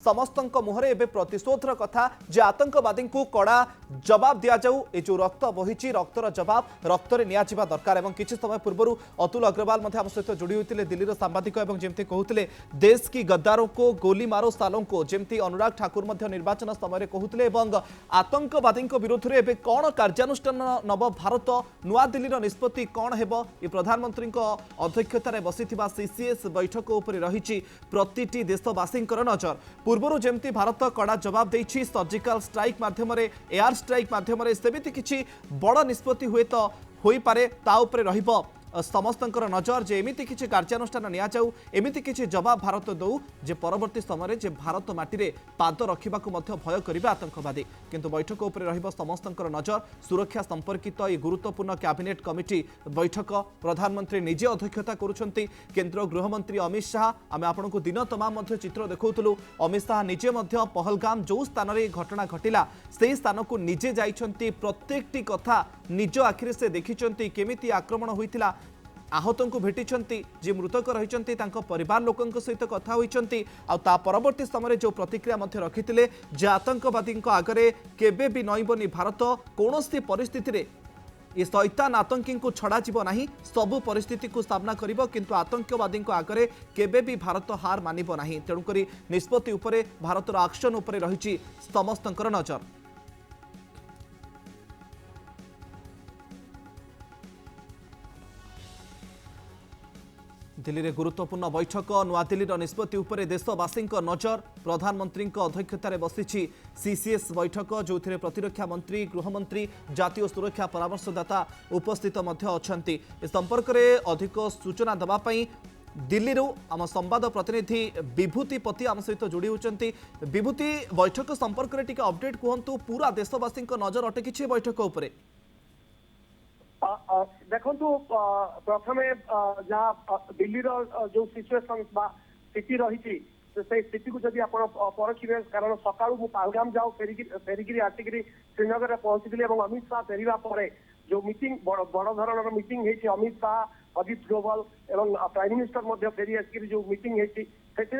समस्त मुहरे एवं प्रतिशोधर कथा जे आतंकवादी को कड़ा जवाब दि जाऊ। ए जो रक्त बही रक्तर जवाब रक्तरे निया दरकार। एवं किछि समय पूर्व अतुल अग्रवाल आम सहित जोड़ी होते दिल्ली सांबादिक जमती कहते देश की गद्दारों को गोली मारो सालों को जमती अनुराग ठाकुर निर्वाचन समय कहते आतंकवादी विरोध में कौन कार्यानुष्ठान नव भारत नुआ दिल्ली निष्पत्ति कौन हेब ये प्रधानमंत्री अध्यक्षतार बसी सीसीएस बैठक उपर रही प्रति देशवासी नजर। पूर्व जमती भारत कड़ा जवाब देछि सर्जिकल स्ट्राइक माध्यम एयर स्ट्राइक माध्यम सेमिति किछि बड़ निष्पत्ति हुए तो होई पारे ता उपरे रहिबो समस्तंकर नजर जे एमिति किछि कार्यानुष्ठान निया जाऊ एमिति किछि जवाब भारत दऊ जे परवर्ती समय जे भारत माटी रे पाद रखिबा को मध्य भय करिबा आतंकवादी। किंतु बैठक उपरे रहिबो समस्तंकर नजर सुरक्षा संपर्कित ये गुरुत्वपूर्ण कैबिनेट कमिटी बैठक प्रधानमंत्री निजे अध्यक्षता करुछंती। केंद्र गृहमंत्री अमित शाह आमे आपनकु दिन तमाम मध्य चित्र देखौतलु अमित शाह निजे मध्य पहलगाम जो स्थान रे घटना घटिला सेही स्थान को निजे जाइछंती प्रत्येकटी कथा निज आखिरे से देखिछंती केमिति आक्रमण होइतिला आहत को भेटी जी मृतक रही परिवार लोकों सहित कथा होती परवर्ती समय जो प्रतिक्रिया रखी जे आतंकवादी आगरे केबे भी नईबनी भारत कौन परिस्थिति रे ये शैतान आतंकी को छड़ा जीव नहीं सबु परिस्थिति को सामना करिबो किंतु आतंकवादी आगरे केबे भी भारत हार मानिबो नहीं। तेणुकरी निष्पत्ति उपरे भारतर एक्शन उपरे रही समस्तंकर नजर। दिल्ली में गुरुत्वपूर्ण बैठक नुआदिल्ली निष्पत्ति उपरे देशवासी नजर। प्रधानमंत्री अध्यक्षतार बसी सीसीएस बैठक जो प्रतिरक्षा मंत्री गृहमंत्री जातीय सुरक्षा परामर्शदाता उपस्थित अच्छा संपर्क में अधिक सूचना देवाई दिल्ली आम संवाद प्रतिनिधि विभूति पति आम सहित जोड़ी होती। विभूति बैठक संपर्क में टिके अपडेट कहतु पूरा देशवासी नजर अटकी बैठक उपरे। देखो प्रथम जहाँ दिल्ली जो सिचुएशन स्थिति रही स्थिति को जब आप परखिए कारण सका पहलगाम जाओ फेरिकी आसिक श्रीनगर में पहुंची अमित शाह फेरवा पर जो मीटिंग बड़ धरण मीटिंग है अमित शाह अजित डोभाल एवं प्राइम मिनिस्टर फेरी आसिक जो मीटिंग है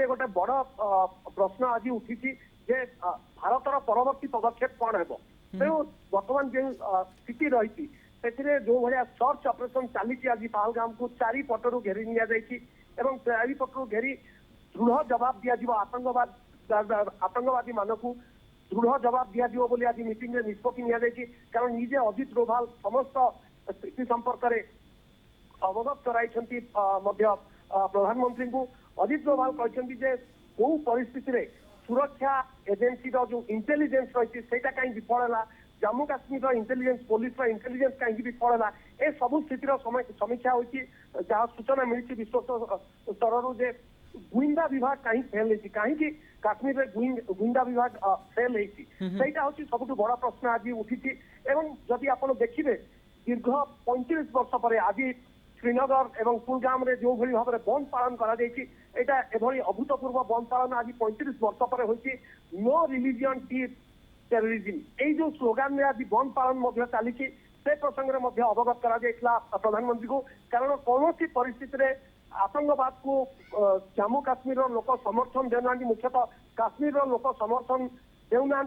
गोटे बड़ प्रश्न आज उठी जे भारतर परवर्ती पदक्षेप कौन है तेणु बर्तमान जो स्थिति रही जो भाया सर्च ऑपरेशन चली आज पहलगाम को चारिपटू घेरी चारिपटू घेरी दृढ़ जवाब दिया आतंकवादी मानक दृढ़ जवाब दिया आज मीटिंग में निष्पत्ति कारण निजे अजित डोभाल समस्त स्थिति संपर्क में अवगत कराई प्रधानमंत्री को। अजित डोभाल कहते कौ परिस्थिति सुरक्षा एजेंसी जो इंटेलिजेंस रही कहीं विफल है Jammu Kashmir intelligence police intelligence कहीं विफल है ए सबू स्थितिर समीक्षा होती जहाँ सूचना मिली विश्व स्तर जे गुइंदा विभाग कहीं फेल होती कहीं काश्मीर में गुइंदा विभाग फेल होती सबुठ बड़ा प्रश्न आज उठी। एवं जदि आप देखिए दीर्घ 35 वर्ष पर आज श्रीनगर एवं कुलगाम रे जो भली भाव बंद पालन करा अभूतपूर्व बंद पालन आज 35 वर्ष पर होती नो रिलीजियन टी टेररिज्म यही जो स्लोगान में आज बंद पालन चली से प्रसंग में अवगत करा प्रधानमंत्री को कारण कौन सी परिस्थिति रे आतंकवाद को जम्मू काश्मीर लोक समर्थन देना मुख्यतः काश्मीर लोक समर्थन देना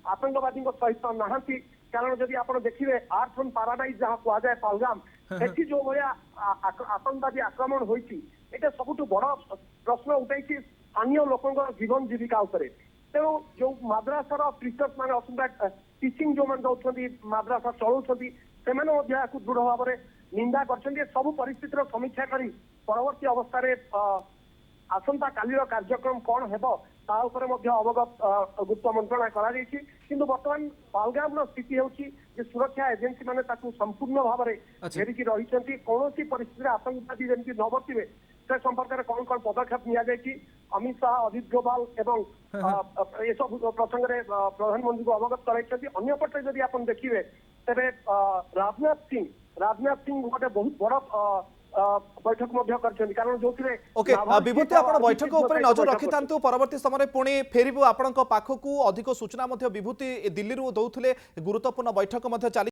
आतंकवादी सहित नहांती कारण जदि आप देखिए आर्थ ऑन पैराडाइज जहाँ कहुए पहलगाम से जो भाया आतंकवादी आक्रमण होती सबुठ बड़ प्रश्न उठाई स्थानीय लोकों जीवन जीविका उपर तेणु जो मद्रासार टीचर्स मैंने अच्छा टीचिंग जो मैंने दौरान मद्रासा चलाऊँ से दृढ़ भाव में निंदा कर सबू परिस्थितिर समीक्षा कर परवर्ती अवस्था आसंता कालीर कार्यक्रम कौन है अवगत गुप्त मंत्रणा किंतु बर्तमान पहलगाम स्थिति होची सुरक्षा एजेंसी मैंने संपूर्ण भाव में घेरिकी रही कौन परिस्थिति आतंकवादी जमी न बर्तवे से संपर्क में कौन कौन पदक्षेप नि अमित शाह अजित डोभाल एवं ये सब प्रसंग में प्रधानमंत्री को अवगत कराई। अंपटे जदि आप देखिए तेरे राजनाथ सिंह गोटे बहुत बड़ बैठक कारण जो ओके विभूति आप बैठक उपर नजर रखि था परवर्ती समय पुणी फेरबू आपण पाखक अधिक सूचना विभूति दिल्ली दौले गुरुत्वपूर्ण बैठक चली।